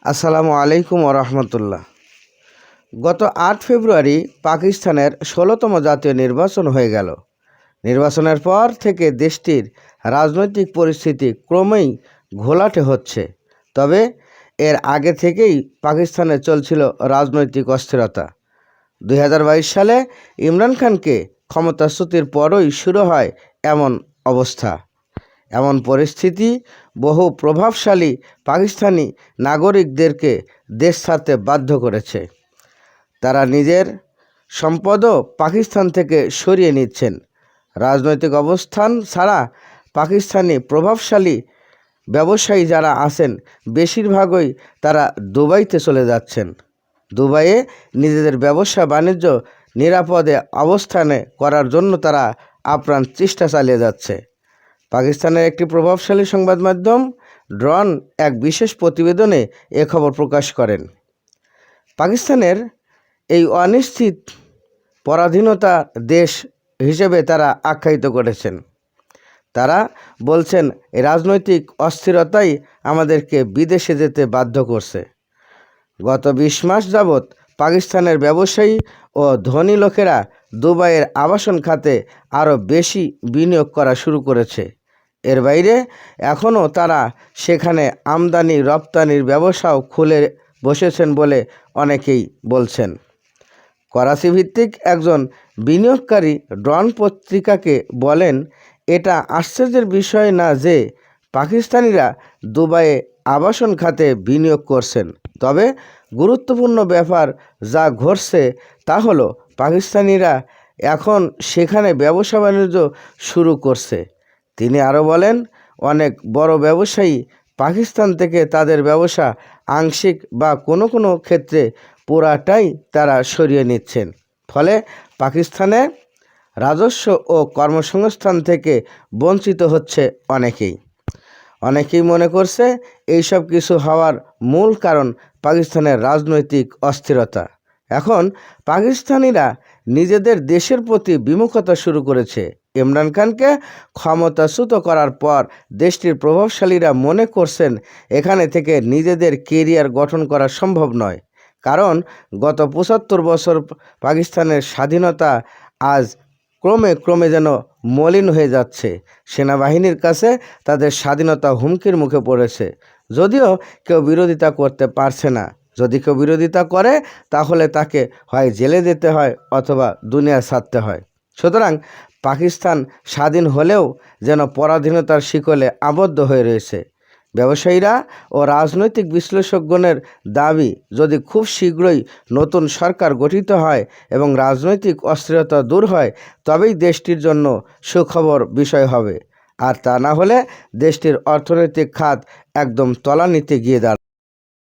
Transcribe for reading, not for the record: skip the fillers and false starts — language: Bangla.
আসসালামু আলাইকুম ওরহমতুল্লাহ। গত ৮ ফেব্রুয়ারি পাকিস্তানের ১৬তম জাতীয় নির্বাচন হয়ে গেল। নির্বাচনের পর থেকে দেশটির রাজনৈতিক পরিস্থিতি ক্রমেই ঘোলাটে হচ্ছে। তবে এর আগে থেকেই পাকিস্তানে চলছিল রাজনৈতিক অস্থিরতা। ২০২২ সালে ইমরান খানকে ক্ষমতাচ্যুতির পরই শুরু হয় এমন অবস্থা। এমন পরিস্থিতি বহু প্রভাবশালী পাকিস্তানি নাগরিকদেরকে দেশ ছাড়তে বাধ্য করেছে। তারা নিজের সম্পদও পাকিস্তান থেকে সরিয়ে নিচ্ছেন। রাজনৈতিক অবস্থান ছাড়া পাকিস্তানি প্রভাবশালী ব্যবসায়ী যারা আছেন বেশিরভাগই তারা দুবাইতে চলে যাচ্ছেন। দুবাইয়ে নিজেদের ব্যবসা বাণিজ্য নিরাপদে অবস্থানে করার জন্য তারা আপ্রাণ চেষ্টা চালিয়ে যাচ্ছে। পাকিস্তানের একটি প্রভাবশালী সংবাদ মাধ্যম ডন এক বিশেষ প্রতিবেদনে এ খবর প্রকাশ করেন। পাকিস্তানের এই অনিশ্চিত পরাধীনতা দেশ হিসেবে তারা আখ্যায়িত করেছেন। তারা বলছেন, এই রাজনৈতিক অস্থিরতাই আমাদেরকে বিদেশে যেতে বাধ্য করছে। গত ২০ মাস যাবৎ পাকিস্তানের ব্যবসায়ী ও ধনী লোকেরা দুবাইয়ের আবাসন খাতে আরও বেশি বিনিয়োগ করা শুরু করেছে। এর বাইরে এখনও তারা সেখানে আমদানি রপ্তানির ব্যবসাও খুলে বসেছেন বলে অনেকেই বলছেন। করাচি ভিত্তিক একজন বিনিয়োগকারী ডন পত্রিকাকে বলেন, এটা আশ্চর্যের বিষয় না যে পাকিস্তানিরা দুবাইয়ে আবাসন খাতে বিনিয়োগ করছেন। তবে গুরুত্বপূর্ণ ব্যাপার যা ঘটছে তা হলো পাকিস্তানিরা এখন সেখানে ব্যবসা বাণিজ্য শুরু করছে। তিনি আরও বলেন, অনেক বড় ব্যবসায়ী পাকিস্তান থেকে তাদের ব্যবসা আংশিক বা কোনো ক্ষেত্রে পুরাটাই তারা সরিয়ে নিচ্ছেন। ফলে পাকিস্তানে রাজস্ব ও কর্মসংস্থান থেকে বঞ্চিত হচ্ছে অনেকেই মনে করছে এইসব কিছু হওয়ার মূল কারণ পাকিস্তানের রাজনৈতিক অস্থিরতা। এখন পাকিস্তানিরা নিজেদের দেশের প্রতি বিমুখতা শুরু করেছে। ইমরান খানকে ক্ষমতাচ্যুত করার পর দেশটির প্রভাবশালীরা মনে করছেন এখানে থেকে নিজেদের কেরিয়ার গঠন করা সম্ভব নয়। কারণ গত ৭৫ বছর পাকিস্তানের স্বাধীনতা আজ ক্রমে যেন মলিন হয়ে যাচ্ছে। সেনাবাহিনীর কাছে তাদের স্বাধীনতা হুমকির মুখে পড়েছে। যদিও কেউ বিরোধিতা করতে পারছে না। যদি কেউ বিরোধিতা করে তাহলে তাকে হয় জেলে যেতে হয় অথবা দুনিয়া ছাড়তে হয়। সুতরাং পাকিস্তান স্বাধীন হলেও যেন পরাধীনতার শিকলে আবদ্ধ হয়ে রয়েছে। ব্যবসায়ীরা ও রাজনৈতিক বিশ্লেষকগণের দাবি, যদি খুব শীঘ্রই নতুন সরকার গঠিত হয় এবং রাজনৈতিক অস্থিরতা দূর হয় তবেই দেশটির জন্য সুখবর বিষয় হবে। আর তা না হলে দেশটির অর্থনৈতিক খাত একদম তলানিতে গিয়ে দাঁড়াবে।